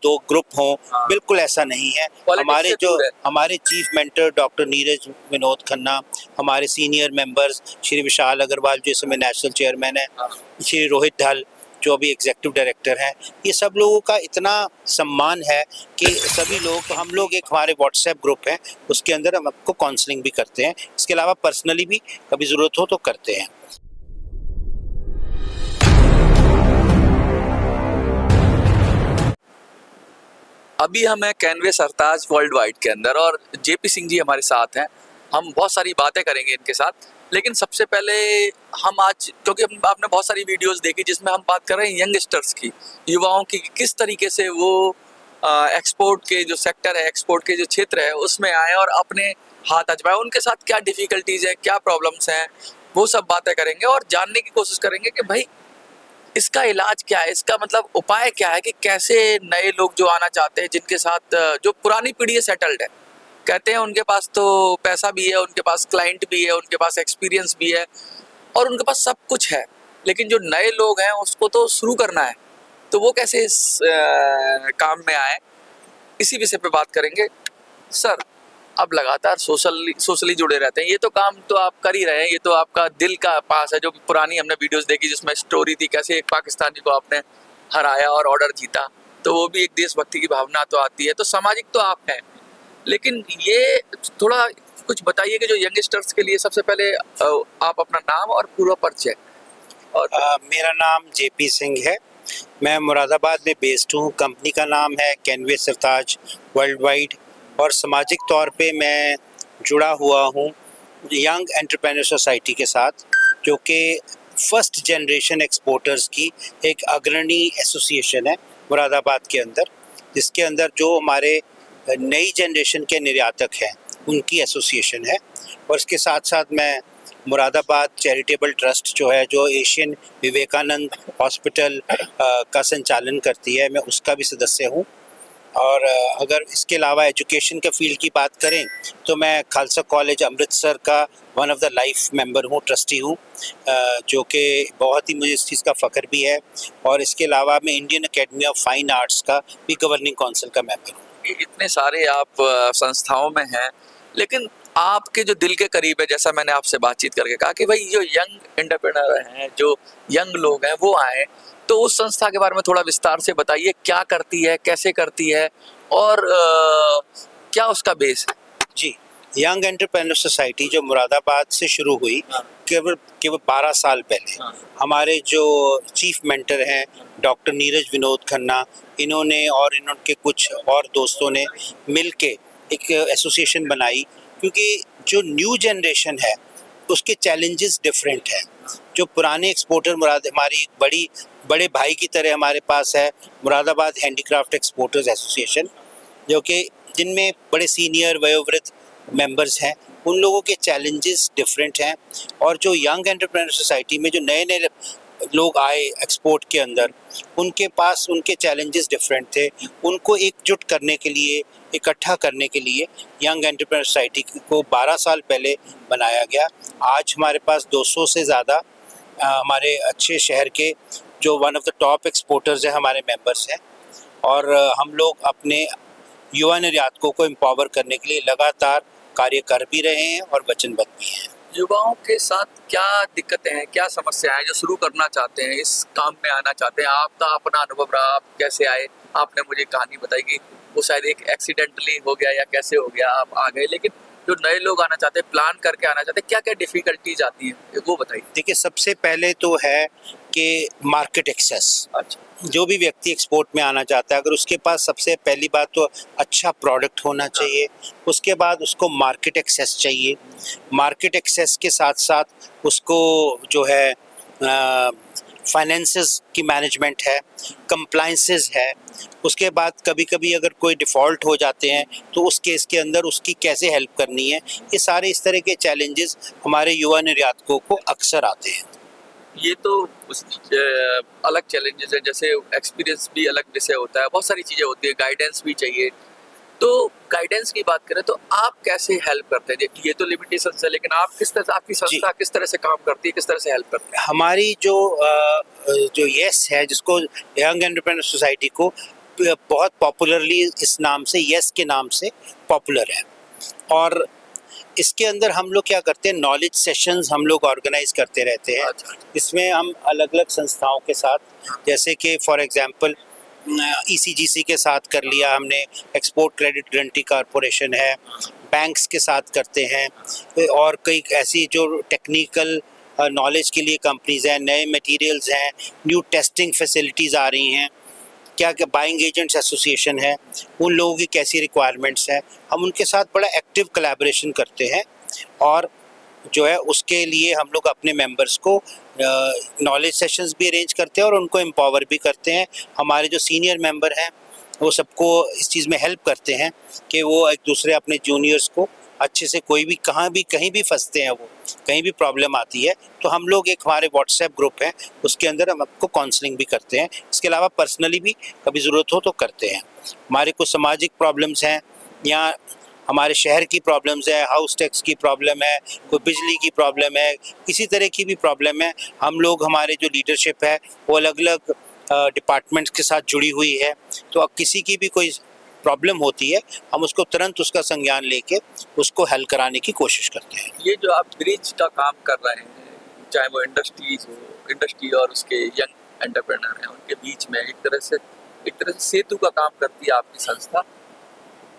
दो ग्रुप हों, बिल्कुल ऐसा नहीं है। हमारे chief mentor doctor Neeraj Vinod Khanna, हमारे सीनियर मेंबर्स श्री विशाल अग्रवाल जो इस समय नेशनल चेयरमैन है, श्री रोहित ढल जो अभी एग्जीक्यूटिव डायरेक्टर हैं, ये सब लोगों का इतना सम्मान है कि सभी लोग, हम लोग एक हमारे व्हाट्सएप ग्रुप है, उसके अंदर हम आपको काउंसलिंग भी करते हैं। इसके अलावा पर्सनली भी कभी ज़रूरत हो तो करते हैं। अभी हम हैं कैनवे सरताज वर्ल्ड वाइड के अंदर और जेपी सिंह जी हमारे साथ हैं। हम बहुत सारी बातें करेंगे इनके साथ, लेकिन सबसे पहले हम आज, क्योंकि आपने बहुत सारी वीडियोस देखी जिसमें हम बात कर रहे हैं यंगस्टर्स की, युवाओं की, किस तरीके से वो एक्सपोर्ट के जो सेक्टर है, एक्सपोर्ट के जो क्षेत्र है उसमें आए और अपने हाथ आजमाए। उनके साथ क्या डिफिकल्टीज है, क्या प्रॉब्लम्स हैं, वो सब बातें करेंगे और जानने की कोशिश करेंगे कि भाई इसका इलाज क्या है, इसका मतलब उपाय क्या है कि कैसे नए लोग जो आना चाहते हैं, जिनके साथ जो पुरानी पीढ़ी सेटल्ड है, कहते हैं उनके पास तो पैसा भी है, उनके पास क्लाइंट भी है, उनके पास एक्सपीरियंस भी है और उनके पास सब कुछ है, लेकिन जो नए लोग हैं उसको तो शुरू करना है, तो वो कैसे इस काम में आए, इसी विषय पे बात करेंगे। सर, अब लगातार सोशली जुड़े रहते हैं, ये तो काम तो आप कर ही रहे हैं, ये तो आपका दिल का पास है। जो पुरानी हमने वीडियोस देखी जिसमें स्टोरी थी कैसे एक पाकिस्तानी को आपने हराया और ऑर्डर जीता, तो वो भी एक देशभक्ति की भावना तो आती है, तो सामाजिक तो आप हैं, लेकिन ये थोड़ा कुछ बताइए कि जो यंगस्टर्स के लिए सबसे पहले आप अपना नाम और पूरा परिचय। और मेरा नाम जेपी सिंह है, मैं मुरादाबाद में बेस्ड हूँ। कंपनी का नाम है कैनवे सरताज वर्ल्ड वाइड और सामाजिक तौर पे मैं जुड़ा हुआ हूँ यंग एंटरप्रेन्योर सोसाइटी के साथ, जो कि फर्स्ट जनरेशन एक्सपोर्टर्स की एक अग्रणी एसोसिएशन है मुरादाबाद के अंदर, जिसके अंदर जो हमारे नई जनरेशन के निर्यातक हैं उनकी एसोसिएशन है। और इसके साथ साथ मैं मुरादाबाद चैरिटेबल ट्रस्ट जो है, जो एशियन विवेकानंद हॉस्पिटल का संचालन करती है, मैं उसका भी सदस्य हूँ। और अगर इसके अलावा एजुकेशन के फील्ड की बात करें तो मैं खालसा कॉलेज अमृतसर का one of the life member हूँ, ट्रस्टी हूँ, जो कि बहुत ही मुझे इस चीज़ का फ़ख्र भी है। और इसके अलावा मैं Indian academy of fine arts का भी गवर्निंग काउंसिल का मेंबर हूँ। इतने सारे आप संस्थाओं में हैं, लेकिन आपके जो दिल के करीब है, जैसा मैंने आपसे बातचीत करके कहा कि भाई जो यंग एंटरप्रेन्योर हैं, जो यंग लोग हैं वो आए, तो उस संस्था के बारे में थोड़ा विस्तार से बताइए, क्या करती है, कैसे करती है और क्या उसका बेस है। जी, यंग एंटरप्रेन्योर सोसाइटी जो मुरादाबाद से शुरू हुई केवल 12 साल पहले, हमारे जो चीफ मेंटर हैं डॉक्टर नीरज विनोद खन्ना, इन्होंने और इनके कुछ और दोस्तों ने मिलके एक एसोसिएशन बनाई, क्योंकि जो न्यू जनरेशन है उसके चैलेंजेस डिफरेंट हैं। जो पुराने एक्सपोर्टर हमारी बड़े भाई की तरह हमारे पास है मुरादाबाद हैंडीक्राफ्ट एक्सपोर्टर्स एसोसिएशन, जो कि जिनमें बड़े सीनियर वयोवृद्ध मेंबर्स हैं, उन लोगों के चैलेंजेस डिफरेंट हैं। और जो यंग एंटरप्रेन्योर सोसाइटी में जो नए नए लोग आए एक्सपोर्ट के अंदर, उनके पास उनके चैलेंजेस डिफरेंट थे। उनको एकजुट करने के लिए, इकट्ठा करने के लिए यंग एंटरप्रेन्योर सोसाइटी को 12 साल पहले बनाया गया। आज हमारे पास 200 से ज़्यादा हमारे अच्छे शहर के जो one of the top exporters हैं हमारे मेंबर्स हैं, और हम लोग अपने युवा निर्यातकों को एम्पावर करने के लिए लगातार कार्य कर भी रहे हैं और वचनबद्ध भी हैं। युवाओं के साथ क्या दिक्कतें हैं, क्या समस्याएं हैं जो शुरू करना चाहते हैं, इस काम में आना चाहते हैं? आपका अपना अनुभव रहा, आप कैसे आए? आपने मुझे कहानी बताई कि वो शायद एक एक्सीडेंटली हो गया या कैसे हो गया, आप आ गए, लेकिन जो नए लोग आना चाहते हैं, प्लान करके आना चाहते हैं, क्या क्या डिफिकल्टीज आती हैं वो बताइए। देखिए, सबसे पहले तो है कि मार्केट एक्सेस। अच्छा, जो भी व्यक्ति एक्सपोर्ट में आना चाहता है, अगर उसके पास सबसे पहली बात तो अच्छा प्रोडक्ट होना चाहिए, उसके बाद उसको मार्केट एक्सेस चाहिए। मार्केट एक्सेस के साथ साथ उसको जो है फाइनेंसेस की मैनेजमेंट है, कंप्लाइंसेस है। उसके बाद कभी कभी अगर कोई डिफ़ॉल्ट हो जाते हैं तो उस केस के अंदर उसकी कैसे हेल्प करनी है, ये सारे इस तरह के चैलेंजेस हमारे युवा निर्यातकों को अक्सर आते हैं। ये तो अलग चैलेंजेस है, जैसे एक्सपीरियंस भी अलग विषय होता है, बहुत सारी चीज़ें होती है, गाइडेंस भी चाहिए। तो गाइडेंस की बात करें तो आप कैसे हेल्प करते हैं? ये तो लिमिटेशंस है, लेकिन आप किस तरह से, आपकी संस्था किस तरह से काम करती है, किस तरह से हेल्प करती है? हमारी जो यस है, जिसको यंग एंटरप्रेन्योर सोसाइटी को बहुत पॉपुलरली इस नाम से, यस के नाम से पॉपुलर है। और इसके अंदर हम लोग क्या करते हैं, नॉलेज सेशंस हम लोग ऑर्गेनाइज करते रहते हैं। इसमें हम अलग अलग संस्थाओं के साथ, जैसे कि फॉर एग्जांपल ECGC के साथ कर लिया हमने, एक्सपोर्ट क्रेडिट गारंटी कॉरपोरेशन है, बैंक्स के साथ करते हैं, और कई ऐसी जो टेक्निकल नॉलेज के लिए कंपनीज हैं, नए मटेरियल्स हैं, न्यू टेस्टिंग फैसिलिटीज़ आ रही हैं, क्या क्या बाइंग एजेंट्स एसोसिएशन है, उन लोगों की कैसी रिक्वायरमेंट्स हैं, हम उनके साथ बड़ा एक्टिव कोलैबोरेशन करते हैं। और जो है उसके लिए हम लोग अपने मेंबर्स को नॉलेज सेशंस भी अरेंज करते हैं और उनको एम्पावर भी करते हैं। हमारे जो सीनियर मेंबर हैं वो सबको इस चीज़ में हेल्प करते हैं कि वो एक दूसरे अपने जूनियर्स को अच्छे से, कोई भी कहाँ भी कहीं भी फंसते हैं, वो कहीं भी प्रॉब्लम आती है तो हम लोग एक हमारे व्हाट्सएप ग्रुप है, उसके अंदर हम आपको काउंसलिंग भी करते हैं। इसके अलावा पर्सनली भी कभी ज़रूरत हो तो करते हैं। हमारे कुछ सामाजिक प्रॉब्लम्स हैं, या हमारे शहर की प्रॉब्लम्स है, हाउस टैक्स की प्रॉब्लम है, कोई बिजली की प्रॉब्लम है, किसी तरह की भी प्रॉब्लम है, हम लोग, हमारे जो लीडरशिप है वो अलग अलग डिपार्टमेंट्स के साथ जुड़ी हुई है। तो अब किसी की भी कोई प्रॉब्लम होती है, हम उसको तुरंत उसका संज्ञान लेके उसको हल कराने की कोशिश करते हैं। ये जो आप ब्रिज का काम कर रहे हैं, चाहे वो इंडस्ट्री और उसके यंग एंटरप्रेन्योर हैं, उनके बीच में एक तरह से सेतु का काम करती है आपकी संस्था।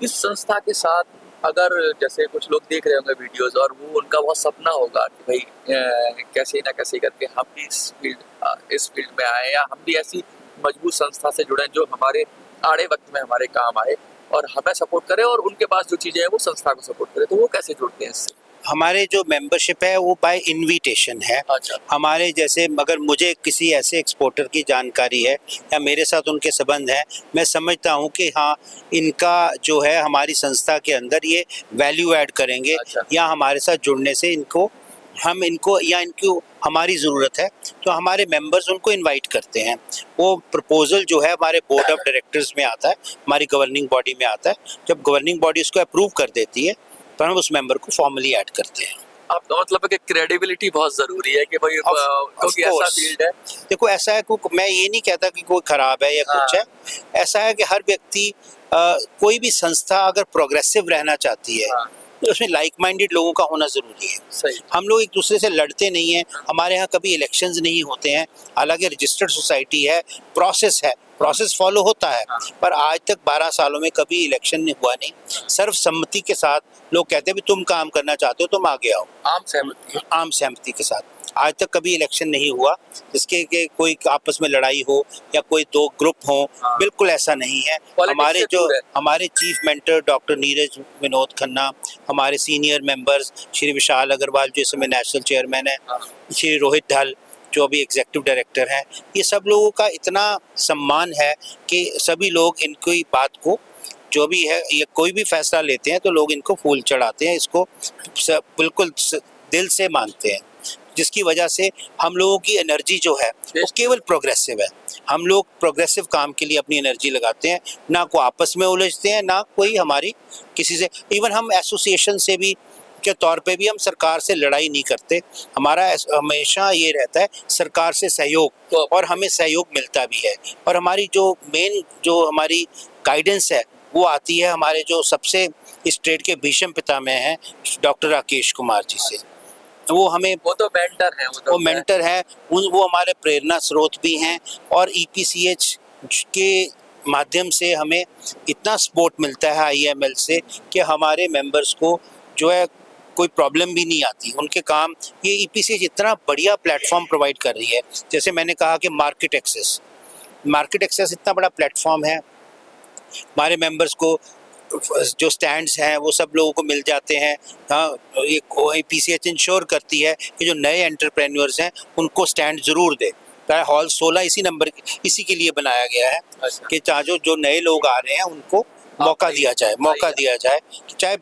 इस संस्था के साथ अगर जैसे कुछ लोग देख रहे होंगे वीडियोस, और वो उनका बहुत सपना होगा कि भाई कैसे ना कैसे करके हम भी इस फील्ड में आए, या हम भी ऐसी मजबूत संस्था से जुड़े जो हमारे आड़े वक्त में हमारे काम आए और हमें सपोर्ट करे, और उनके पास जो चीज़ें हैं वो संस्था को सपोर्ट करे। तो वो कैसे जुड़ते हैं इससे? हमारे जो मेंबरशिप है वो बाय इनविटेशन है। अच्छा। हमारे जैसे अगर मुझे किसी ऐसे एक्सपोर्टर की जानकारी है या मेरे साथ उनके संबंध है, मैं समझता हूँ कि हाँ इनका जो है हमारी संस्था के अंदर ये वैल्यू ऐड करेंगे। अच्छा। या हमारे साथ जुड़ने से इनको या इनको हमारी ज़रूरत है, तो हमारे मेंबर्स उनको इनवाइट करते हैं। वो प्रपोजल जो है हमारे बोर्ड ऑफ डायरेक्टर्स में आता है, हमारी गवर्निंग बॉडी में आता है। जब गवर्निंग बॉडी उसको अप्रूव कर देती है तो हम उस मेंबर को फॉर्मली ऐड करते हैं। आपका मतलब है कि क्रेडिबिलिटी बहुत ज़रूरी है कि भाई, क्योंकि ऐसा फील्ड है। देखो ऐसा है, मैं ये नहीं कहता कि कोई खराब है या कुछ है, ऐसा है कि हर व्यक्ति कोई भी संस्था अगर प्रोग्रेसिव रहना चाहती है तो उसमें लाइक माइंडेड लोगों का होना ज़रूरी है। सही। हम लोग एक दूसरे से लड़ते नहीं हैं, हमारे यहाँ कभी इलेक्शंस नहीं होते हैं, हालांकि रजिस्टर्ड सोसाइटी है, प्रोसेस फॉलो होता है, पर आज तक 12 सालों में कभी इलेक्शन हुआ नहीं। सर्वसम्मति के साथ लोग कहते हैं भी तुम काम करना चाहते हो तुम आगे आओ, आम सहमति के साथ। आज तक कभी इलेक्शन नहीं हुआ जिसके के कोई आपस में लड़ाई हो या कोई दो ग्रुप हो, बिल्कुल ऐसा नहीं है। हमारे chief mentor doctor Neeraj Vinod Khanna, हमारे सीनियर मेंबर्स श्री विशाल अग्रवाल जो इस समय नेशनल चेयरमैन है, श्री रोहित ढाल जो अभी एग्जीक्यूटिव डायरेक्टर हैं, ये सब लोगों का इतना सम्मान है कि सभी लोग इनकी बात को, जो भी है, ये कोई भी फैसला लेते हैं तो लोग इनको फूल चढ़ाते हैं, इसको बिल्कुल दिल से मानते हैं, जिसकी वजह से हम लोगों की एनर्जी जो है वो केवल प्रोग्रेसिव है। हम लोग प्रोग्रेसिव काम के लिए अपनी एनर्जी लगाते हैं, ना को आपस में उलझते हैं, ना कोई हमारी किसी से, इवन हम एसोसिएशन से भी के तौर पे भी हम सरकार से लड़ाई नहीं करते। हमारा हमेशा ये रहता है सरकार से सहयोग, और हमें सहयोग मिलता भी है। और हमारी जो मेन जो हमारी गाइडेंस है वो आती है हमारे जो सबसे इस ट्रेड के भीष्म पितामह हैं डॉक्टर राकेश कुमार जी से। वो हमें, वो तो मेंटर हैं, वो मेंटर है, वो हमारे प्रेरणा स्रोत भी हैं। और EPCH के माध्यम से हमें इतना सपोर्ट मिलता है IML से कि हमारे मेंबर्स को जो है कोई प्रॉब्लम भी नहीं आती। उनके काम, ये EPCH इतना बढ़िया प्लेटफॉर्म प्रोवाइड कर रही है। जैसे मैंने कहा कि मार्केट एक्सेस इतना बड़ा प्लेटफॉर्म है, हमारे मेंबर्स को जो स्टैंड्स हैं वो सब लोगों को मिल जाते हैं। हाँ, ये EPCH इंश्योर करती है कि जो नए एंटरप्रेन्योर्स हैं उनको स्टैंड ज़रूर दे। हॉल 16 इसी के लिए बनाया गया है कि चाहे जो नए लोग आ रहे हैं उनको मौका दिया जाए। चाहे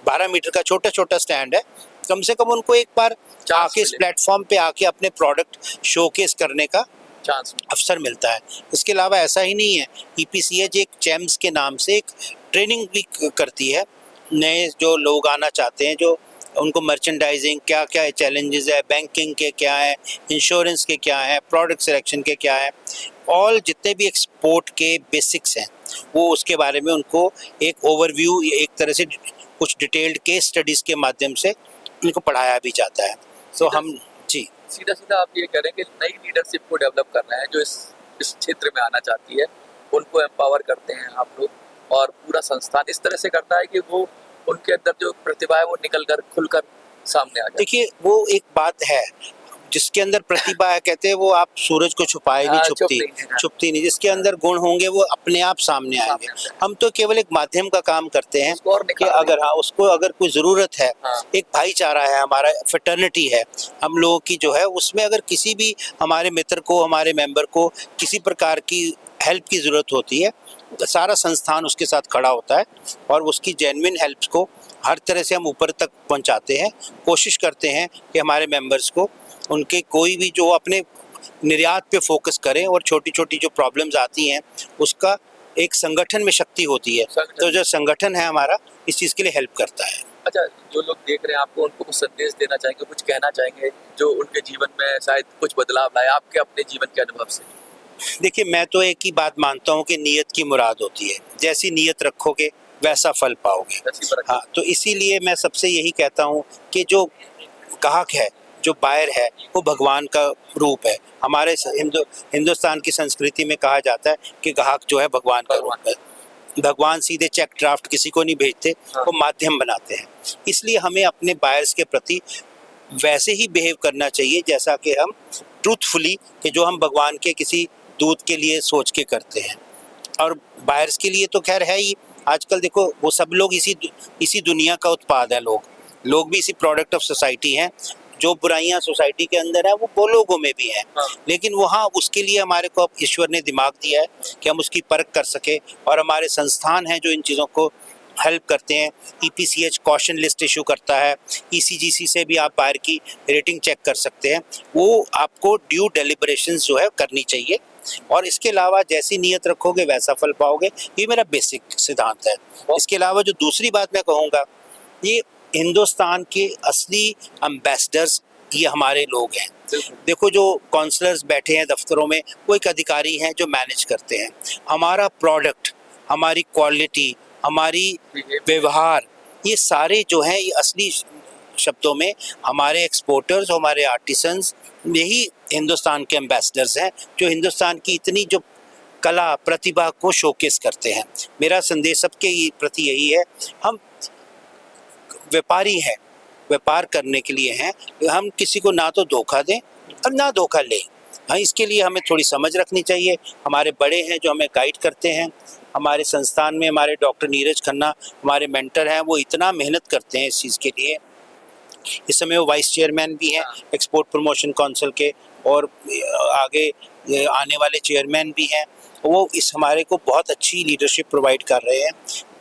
12 मीटर का छोटा स्टैंड है, कम से कम उनको एक बार आके इस प्लेटफॉर्म पे आके अपने प्रोडक्ट शोकेस करने का अवसर मिलता है। इसके अलावा ऐसा ही नहीं है, EPCH एक चैम्स के नाम से एक ट्रेनिंग भी करती है। नए जो लोग आना चाहते हैं, जो उनको मर्चेंडाइजिंग क्या क्या चैलेंजेस है, बैंकिंग के क्या है, इंश्योरेंस के क्या है, प्रोडक्ट सिलेक्शन के क्या है, ऑल जितने भी एक्सपोर्ट के बेसिक्स हैं वो उसके बारे में उनको एक ओवरव्यू, एक तरह से कुछ डिटेल्ड केस स्टडीज़ के माध्यम से उनको पढ़ाया भी जाता है। तो हम जी सीधा सीधा आप ये कह रहे हैं कि नई लीडरशिप को डेवलप करना है जो इस क्षेत्र में आना चाहती है, उनको एम्पावर करते हैं आप लोग और पूरा संस्थान इस तरह से करता है कि वो उनके अंदर जो प्रतिभा है वो निकल कर खुलकर सामने आ जाए। देखिए वो एक बात है, जिसके अंदर प्रतिभा है कहते हैं वो आप सूरज को छुपाए नहीं छुपती नहीं, जिसके अंदर गुण होंगे वो अपने आप सामने आएंगे। हम तो केवल एक माध्यम का काम करते हैं कि अगर उसको अगर कोई ज़रूरत है, एक भाईचारा है हमारा, फ्रेटर्निटी है हम लोगों की जो है, उसमें अगर किसी भी हमारे मित्र को, हमारे मेंबर को किसी प्रकार की हेल्प की ज़रूरत होती है, सारा संस्थान उसके साथ खड़ा होता है और उसकी जेन्युइन हेल्प को हर तरह से हम ऊपर तक पहुंचाते हैं। कोशिश करते हैं कि हमारे मेंबर्स को उनके कोई भी जो अपने निर्यात पे फोकस करें और छोटी छोटी जो प्रॉब्लम्स आती हैं उसका एक संगठन में शक्ति होती है, तो जो संगठन है हमारा इस चीज़ के लिए हेल्प करता है। अच्छा, जो लोग देख रहे हैं आपको, उनको कुछ संदेश देना चाहेंगे, कुछ कहना चाहेंगे जो उनके जीवन में शायद कुछ बदलाव लाए आपके अपने जीवन के अनुभव से? देखिए मैं तो एक ही बात मानता हूँ कि नीयत की मुराद होती है, जैसी नीयत रखोगे वैसा फल पाओगे। हाँ, तो इसीलिए मैं सबसे यही कहता हूँ कि जो ग्राहक है, जो बायर है, वो भगवान का रूप है। हमारे हिंदुस्तान की संस्कृति में कहा जाता है कि ग्राहक जो है भगवान का रूप है। भगवान सीधे चेक ड्राफ्ट किसी को नहीं भेजते, वो माध्यम बनाते हैं। इसलिए हमें अपने बायर्स के प्रति वैसे ही बिहेव करना चाहिए जैसा कि हम ट्रूथफुली, कि जो हम भगवान के किसी दूत के लिए सोच के करते हैं। और बायर्स के लिए तो खैर है ही, आजकल देखो वो सब लोग इसी दुनिया का उत्पाद है। लोग भी इसी प्रोडक्ट ऑफ सोसाइटी हैं। जो बुराइयां सोसाइटी के अंदर है वो लोगों में भी हैं। लेकिन वहाँ उसके लिए हमारे को अब ईश्वर ने दिमाग दिया है कि हम उसकी परख कर सके, और हमारे संस्थान हैं जो इन चीज़ों को हेल्प करते हैं। EPCH कॉशन लिस्ट इशू करता है, ECGC से भी आप बाहर की रेटिंग चेक कर सकते हैं। वो आपको ड्यू डेलिब्रेशंस जो है करनी चाहिए, और इसके अलावा जैसी नीयत रखोगे वैसा फल पाओगे, ये मेरा बेसिक सिद्धांत है। इसके अलावा जो दूसरी बात मैं कहूँगा, ये हिंदुस्तान के असली एम्बेसडर्स ये हमारे लोग हैं। देखो जो काउंसलर्स बैठे हैं दफ्तरों में, वो एक अधिकारी हैं जो मैनेज करते हैं। हमारा प्रोडक्ट, हमारी क्वालिटी, हमारी व्यवहार, ये सारे जो हैं ये असली शब्दों में हमारे एक्सपोर्टर्स, हमारे आर्टिसंस, यही हिंदुस्तान के एम्बेसडर्स हैं जो हिंदुस्तान की इतनी जो कला प्रतिभा को शोकेस करते हैं। मेरा संदेश सबके प्रति यही है, हम व्यापारी हैं, व्यापार करने के लिए हैं, हम किसी को ना तो धोखा दें और ना धोखा लें। हाँ, इसके लिए हमें थोड़ी समझ रखनी चाहिए। हमारे बड़े हैं जो हमें गाइड करते हैं, हमारे संस्थान में हमारे डॉक्टर नीरज खन्ना हमारे मेंटर हैं, वो इतना मेहनत करते हैं इस चीज़ के लिए। इस समय वो वाइस चेयरमैन भी हैं एक्सपोर्ट प्रमोशन काउंसिल के, और आगे आने वाले चेयरमैन भी हैं। वो इस हमारे को बहुत अच्छी लीडरशिप प्रोवाइड कर रहे हैं।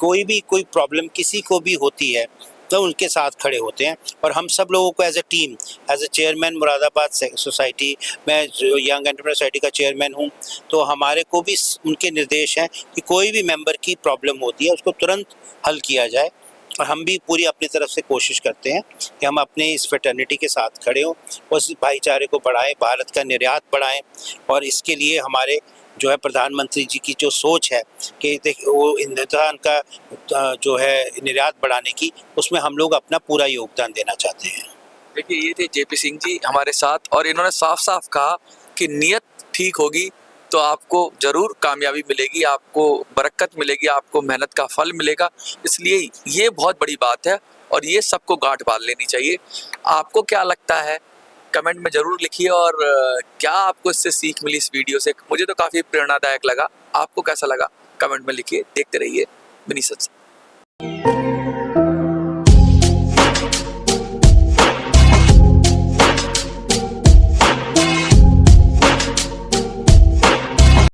कोई प्रॉब्लम किसी को भी होती है तो उनके साथ खड़े होते हैं, और हम सब लोगों को as a team, as a chairman Moradabad society, मैं यंग एंटरप्रेन्योर सोसाइटी का चेयरमैन हूँ, तो हमारे को भी उनके निर्देश हैं कि कोई भी मेंबर की प्रॉब्लम होती है उसको तुरंत हल किया जाए। और हम भी पूरी अपनी तरफ से कोशिश करते हैं कि हम अपने इस फ्रेटर्निटी के साथ खड़े हों, उस भाईचारे को बढ़ाएं, भारत का निर्यात बढ़ाएं। और इसके लिए हमारे जो है प्रधानमंत्री जी की जो सोच है कि वो हिंदुस्तान का जो है निर्यात बढ़ाने की, उसमें हम लोग अपना पूरा योगदान देना चाहते हैं। देखिए, ये थे JP सिंह जी हमारे साथ, और इन्होंने साफ साफ कहा कि नियत ठीक होगी तो आपको जरूर कामयाबी मिलेगी, आपको बरकत मिलेगी, आपको मेहनत का फल मिलेगा। इसलिए ये बहुत बड़ी बात है और ये सबको गांठ बांध लेनी चाहिए। आपको क्या लगता है कमेंट में जरूर लिखिए, और क्या आपको इससे सीख मिली इस वीडियो से? मुझे तो काफ़ी प्रेरणादायक लगा। आपको कैसा लगा कमेंट में लिखिए। देखते रहिए मिनी सच।